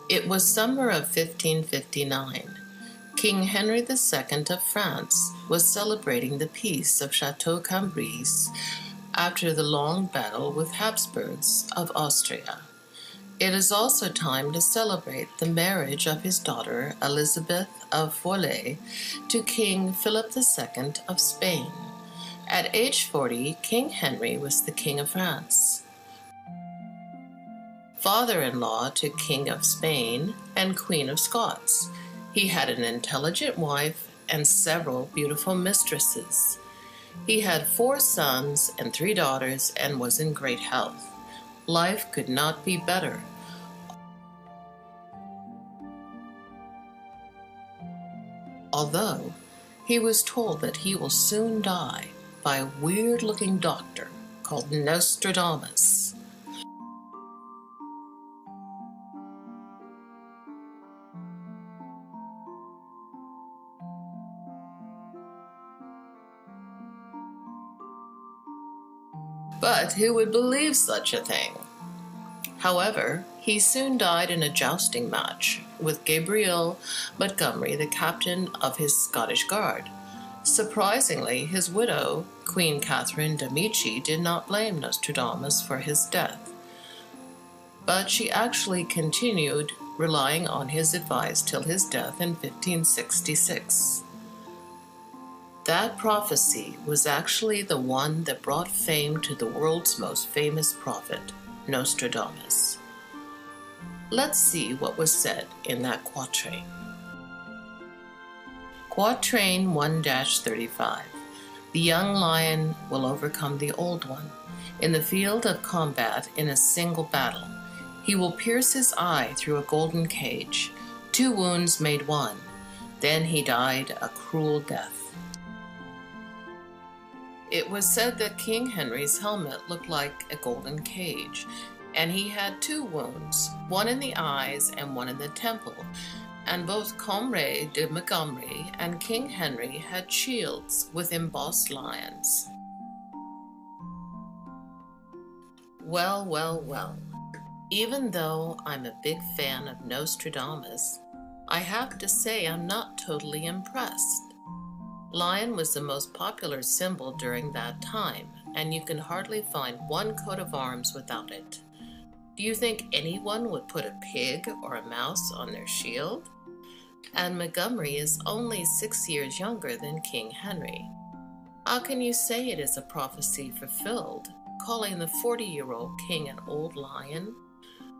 It was summer of 1559. King Henry II of France was celebrating the peace of Chateau Cambrai after the long battle with Habsburgs of Austria. It is also time to celebrate the marriage of his daughter Elizabeth of Valois to King Philip II of Spain. At age 40, King Henry was the King of France, father-in-law to King of Spain and Queen of Scots. He had an intelligent wife and several beautiful mistresses. He had 4 sons and 3 daughters and was in great health. Life could not be better. Although he was told that he will soon die by a weird-looking doctor called Nostradamus. But who would believe such a thing? However, he soon died in a jousting match with Gabriel Montgomery, the captain of his Scottish Guard. Surprisingly, his widow, Queen Catherine de' Medici, did not blame Nostradamus for his death, but she actually continued relying on his advice till his death in 1566. That prophecy was actually the one that brought fame to the world's most famous prophet, Nostradamus. Let's see what was said in that quatrain. Quatrain 1-35. The young lion will overcome the old one. In the field of combat, in a single battle, he will pierce his eye through a golden cage. 2 wounds made 1. Then he died a cruel death. It was said that King Henry's helmet looked like a golden cage, and he had 2 wounds, one in the eyes and one in the temple, and both Comrade de Montgomery and King Henry had shields with embossed lions. Well, well, well. Even though I'm a big fan of Nostradamus, I have to say I'm not totally impressed. Lion was the most popular symbol during that time, and you can hardly find one coat of arms without it. Do you think anyone would put a pig or a mouse on their shield? And Montgomery is only 6 years younger than King Henry. How can you say it is a prophecy fulfilled, calling the 40-year-old king an old lion,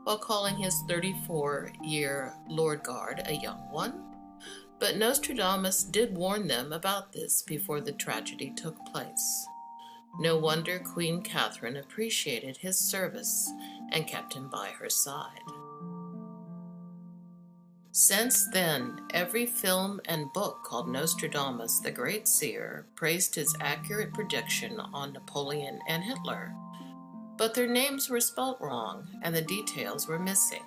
while calling his 34-year Lord Guard a young one? But Nostradamus did warn them about this before the tragedy took place. No wonder Queen Catherine appreciated his service and kept him by her side. Since then, every film and book called Nostradamus the Great Seer praised his accurate prediction on Napoleon and Hitler. But their names were spelt wrong and the details were missing.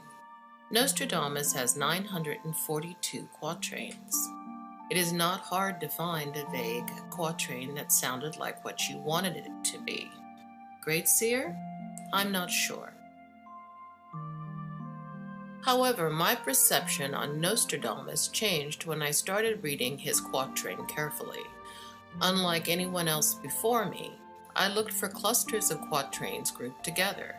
Nostradamus has 942 quatrains. It is not hard to find a vague quatrain that sounded like what you wanted it to be. Great seer? I'm not sure. However, my perception on Nostradamus changed when I started reading his quatrain carefully. Unlike anyone else before me, I looked for clusters of quatrains grouped together.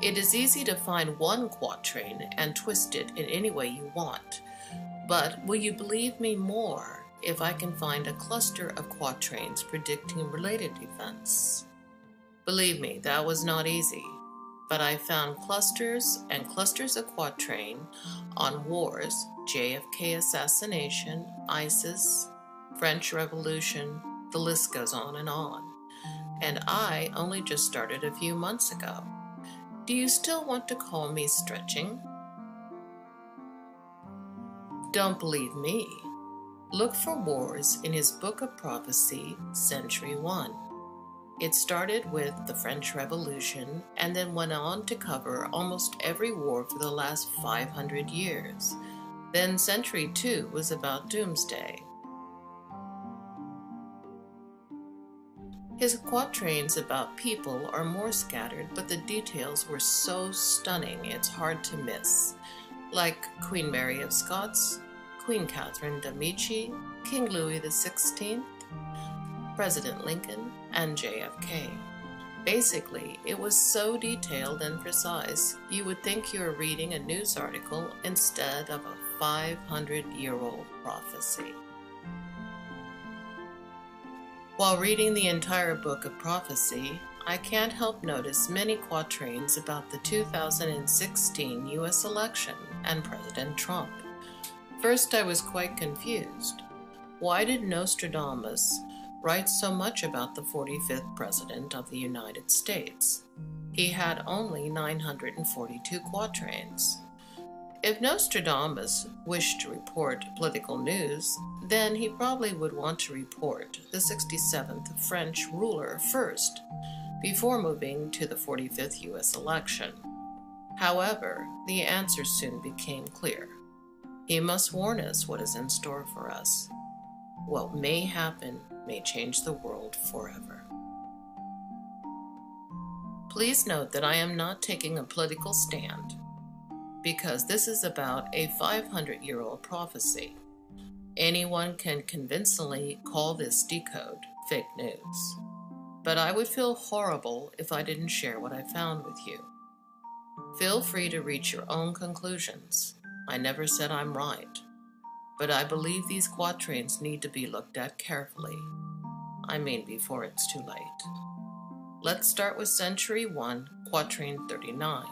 It is easy to find one quatrain and twist it in any way you want, but will you believe me more if I can find a cluster of quatrains predicting related events? Believe me, that was not easy, but I found clusters and clusters of quatrain on wars, JFK assassination, ISIS, French Revolution, the list goes on, and I only just started a few months ago. Do you still want to call me stretching? Don't believe me? Look for wars in his Book of Prophecy, Century 1. It started with the French Revolution and then went on to cover almost every war for the last 500 years. Then Century 2 was about Doomsday. His quatrains about people are more scattered, but the details were so stunning it's hard to miss. like Queen Mary of Scots, Queen Catherine de' Medici, King Louis XVI, President Lincoln, and JFK. Basically, it was so detailed and precise, you would think you were reading a news article instead of a 500-year-old prophecy. While reading the entire book of prophecy, I can't help notice many quatrains about the 2016 U.S. election and President Trump. First, I was quite confused. Why did Nostradamus write so much about the 45th President of the United States? He had only 942 quatrains. If Nostradamus wished to report political news, then he probably would want to report the 67th French ruler first, before moving to the 45th U.S. election. However, the answer soon became clear. He must warn us what is in store for us. What may happen may change the world forever. Please note that I am not taking a political stand, because this is about a 500-year-old prophecy. Anyone can convincingly call this decode fake news. But I would feel horrible if I didn't share what I found with you. Feel free to reach your own conclusions. I never said I'm right, but I believe these quatrains need to be looked at carefully. I mean, before it's too late. Let's start with Century 1, Quatrain 39.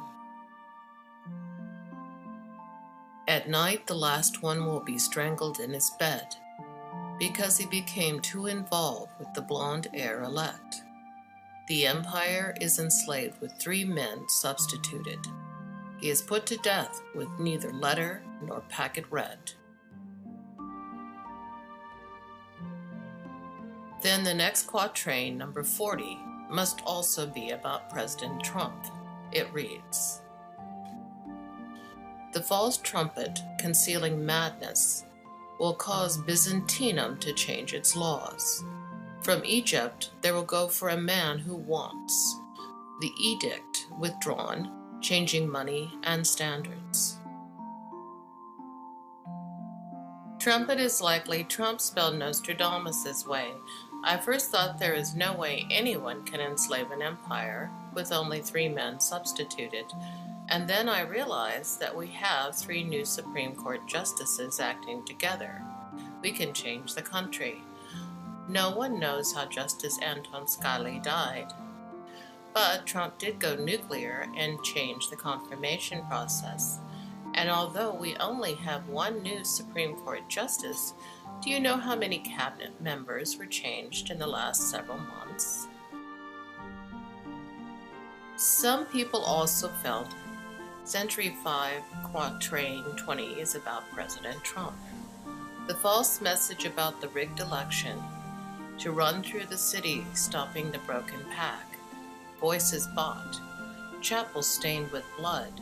At night, the last one will be strangled in his bed, because he became too involved with the blonde heir-elect. The empire is enslaved with 3 men substituted. He is put to death with neither letter nor packet read. Then the next quatrain, number 40, must also be about President Trump. It reads, "The false trumpet concealing madness will cause Byzantium to change its laws. From Egypt there will go for a man who wants. The edict withdrawn, changing money and standards." Trumpet is likely Trump spelled Nostradamus' way. I first thought there is no way anyone can enslave an empire with only 3 men substituted. And then I realized that we have 3 new Supreme Court justices acting together. We can change the country. No one knows how Justice Anton Scalia died. But Trump did go nuclear and change the confirmation process. And although we only have 1 new Supreme Court justice, do you know how many cabinet members were changed in the last several months? Some people also felt Century 5, Quatrain 20 is about President Trump. The false message about the rigged election, to run through the city stopping the broken pack, voices bought, chapels stained with blood,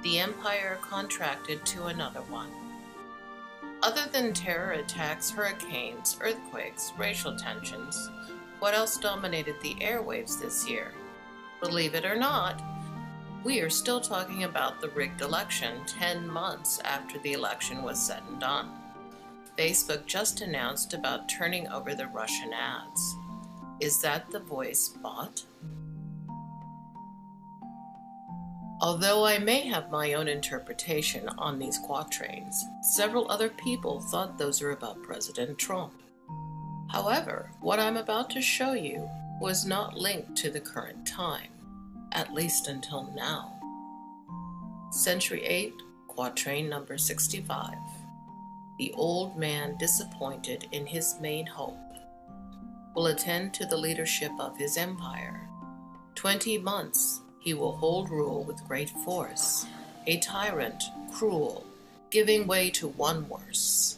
the empire contracted to another one. Other than terror attacks, hurricanes, earthquakes, racial tensions, what else dominated the airwaves this year? Believe it or not, we are still talking about the rigged election 10 months after the election was said and done. Facebook just announced about turning over the Russian ads. Is that the voice bought? Although I may have my own interpretation on these quatrains, several other people thought those are about President Trump. However, what I'm about to show you was not linked to the current time, at least until now. Century 8, Quatrain number 65. The old man, disappointed in his main hope, will attend to the leadership of his empire. 20 months he will hold rule with great force, a tyrant, cruel, giving way to one worse.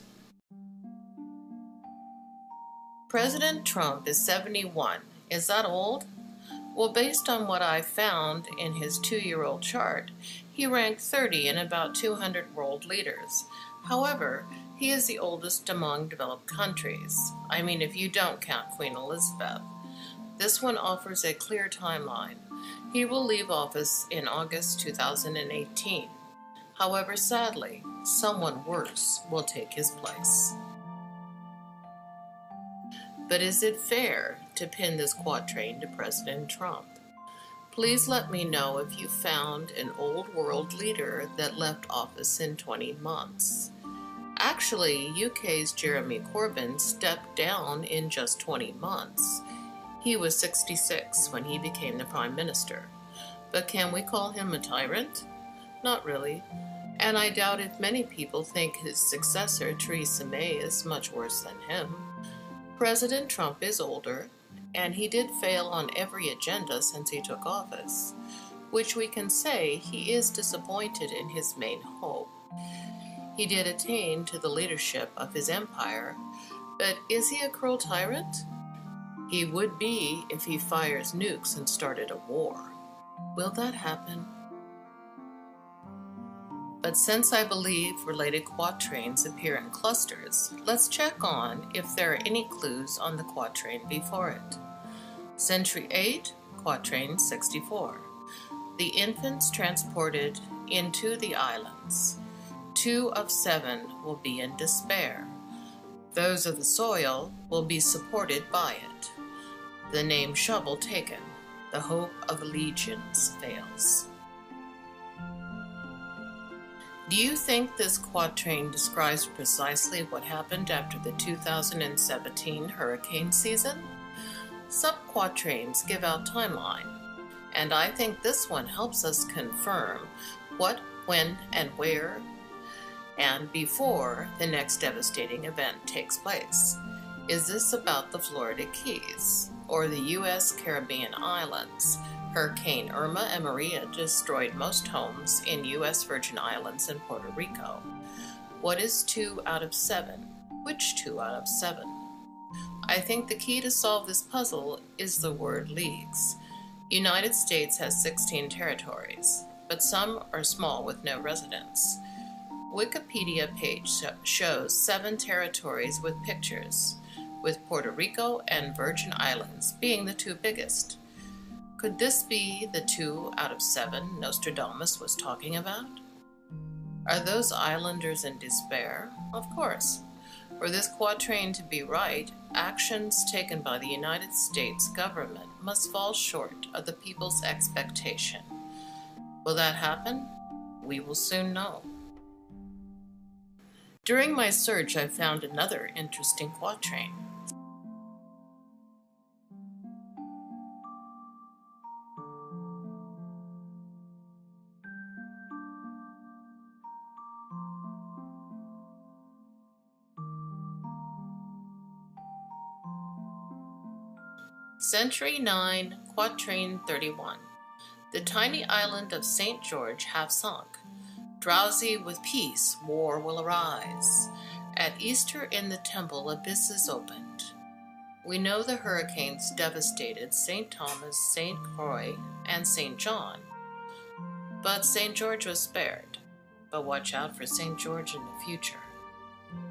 President Trump is 71. Is that old? Well, based on what I found in his 2-year-old chart, he ranked 30 in about 200 world leaders. However, he is the oldest among developed countries. I mean, if you don't count Queen Elizabeth. This one offers a clear timeline. He will leave office in August 2018. However, sadly, someone worse will take his place. But is it fair to pin this quatrain to President Trump? Please let me know if you found an old world leader that left office in 20 months. Actually, UK's Jeremy Corbyn stepped down in just 20 months. He was 66 when he became the Prime Minister. But can we call him a tyrant? Not really. And I doubt if many people think his successor, Theresa May, is much worse than him. President Trump is older, and he did fail on every agenda since he took office, which we can say he is disappointed in his main hope. He did attain to the leadership of his empire, but is he a cruel tyrant? He would be if he fires nukes and started a war. Will that happen? But since I believe related quatrains appear in clusters, let's check on if there are any clues on the quatrain before it. Century 8, quatrain 64. The infants transported into the islands. 2 of 7 will be in despair. Those of the soil will be supported by it. The name shovel taken. The hope of legions fails. Do you think this quatrain describes precisely what happened after the 2017 hurricane season? Some quatrains give out timeline, and I think this one helps us confirm what, when, and where, and before the next devastating event takes place. Is this about the Florida Keys or the U.S. Caribbean islands? Hurricane Irma and Maria destroyed most homes in U.S. Virgin Islands and Puerto Rico. What is 2 out of 7? Which 2 out of 7? I think the key to solve this puzzle is the word leagues. United States has 16 territories, but some are small with no residents. Wikipedia page shows 7 territories with pictures, with Puerto Rico and Virgin Islands being the 2 biggest. Could this be the 2 out of 7 Nostradamus was talking about? Are those islanders in despair? Of course. For this quatrain to be right, actions taken by the United States government must fall short of the people's expectation. Will that happen? We will soon know. During my search, I found another interesting quatrain. Century 9, quatrain 31. The tiny island of St. George half sunk. Drowsy with peace, war will arise. At Easter in the temple, abysses opened. We know the hurricanes devastated St. Thomas, St. Croix, and St. John. But St. George was spared. But watch out for St. George in the future.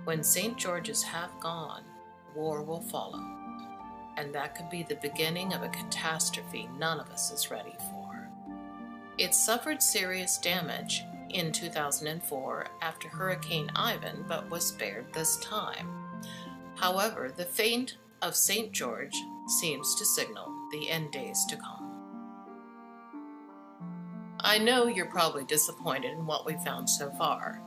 When St. George is half gone, war will follow. And that could be the beginning of a catastrophe none of us is ready for. It suffered serious damage in 2004 after Hurricane Ivan, but was spared this time. However, the fate of St. George seems to signal the end days to come. I know you're probably disappointed in what we found so far.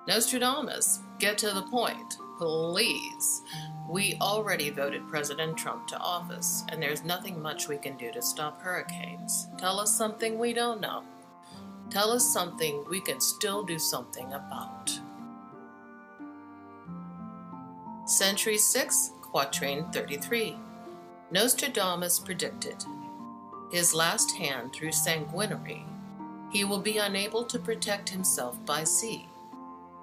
Nostradamus, get to the point, please. We already voted President Trump to office, and there's nothing much we can do to stop hurricanes. Tell us something we don't know. Tell us something we can still do something about. Century 6, quatrain 33. Nostradamus predicted, his last hand through sanguinary, he will be unable to protect himself by sea.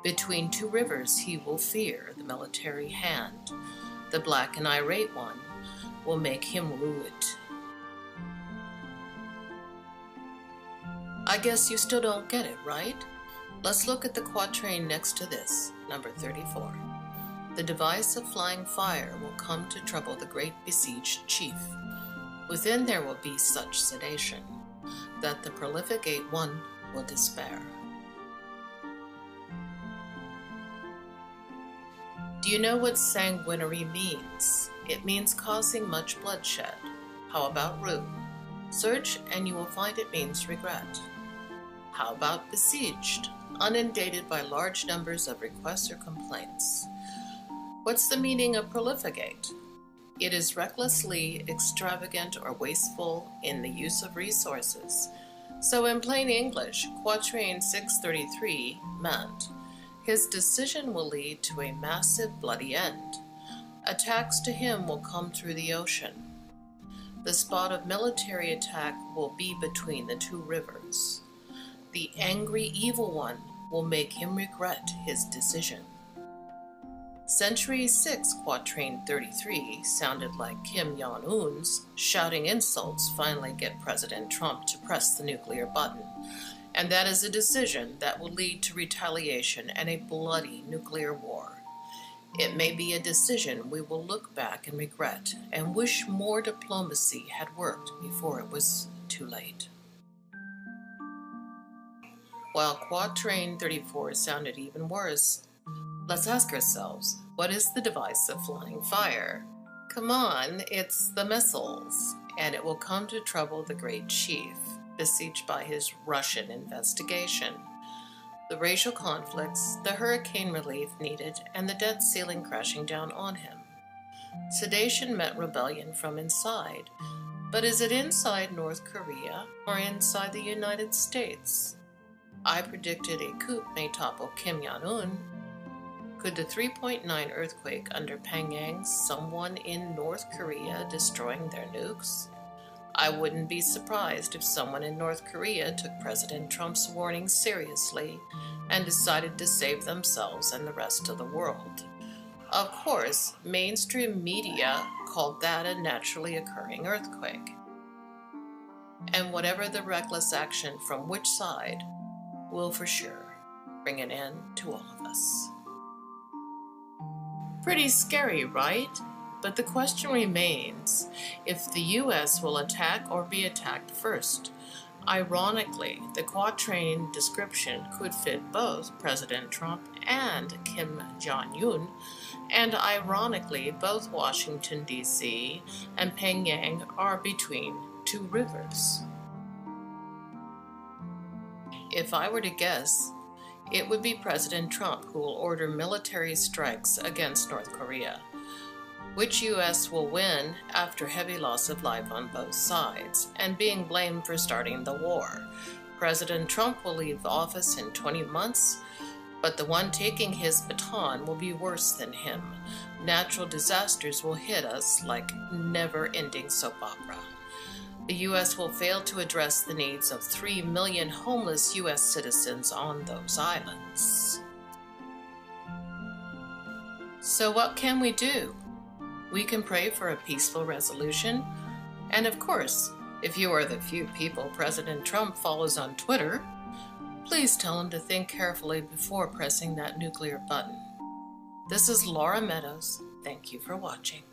Between 2 rivers he will fear the military hand. The black and irate one will make him rue it. I guess you still don't get it, right? Let's look at the quatrain next to this, number 34. The device of flying fire will come to trouble the great besieged chief. Within there will be such sedation that the profligate one will despair. Do you know what sanguinary means? It means causing much bloodshed. How about root? Search and you will find it means regret. How about besieged? Inundated by large numbers of requests or complaints. What's the meaning of profligate? It is recklessly extravagant or wasteful in the use of resources. So in plain English, Quatrain 633 meant, his decision will lead to a massive bloody end. Attacks to him will come through the ocean. The spot of military attack will be between the two rivers. The angry evil one will make him regret his decision. Century 6 Quatrain 33 sounded like Kim Jong-un's shouting insults finally get President Trump to press the nuclear button. And that is a decision that will lead to retaliation and a bloody nuclear war. It may be a decision we will look back and regret and wish more diplomacy had worked before it was too late. While Quatrain 34 sounded even worse, let's ask ourselves, what is the device of flying fire? Come on, it's the missiles, and it will come to trouble the great chief, besieged by his Russian investigation. The racial conflicts, the hurricane relief needed, and the debt ceiling crashing down on him. Sedation meant rebellion from inside, but is it inside North Korea or inside the United States? I predicted a coup may topple Kim Jong-un. Could the 3.9 earthquake under Pyongyang someone in North Korea destroying their nukes? I wouldn't be surprised if someone in North Korea took President Trump's warning seriously and decided to save themselves and the rest of the world. Of course, mainstream media called that a naturally occurring earthquake. And whatever the reckless action from which side will for sure bring an end to all of us. Pretty scary, right? But the question remains if the U.S. will attack or be attacked first. Ironically, the Quatrain description could fit both President Trump and Kim Jong-un, and ironically, both Washington, D.C. and Pyongyang are between two rivers. If I were to guess, it would be President Trump who will order military strikes against North Korea. Which U.S. will win after heavy loss of life on both sides and being blamed for starting the war. President Trump will leave office in 20 months, but the one taking his baton will be worse than him. Natural disasters will hit us like never-ending soap opera. The U.S. will fail to address the needs of 3 million homeless U.S. citizens on those islands. So what can we do? We can pray for a peaceful resolution, and of course, if you are the few people President Trump follows on Twitter, please tell him to think carefully before pressing that nuclear button. This is Laura Meadows. Thank you for watching.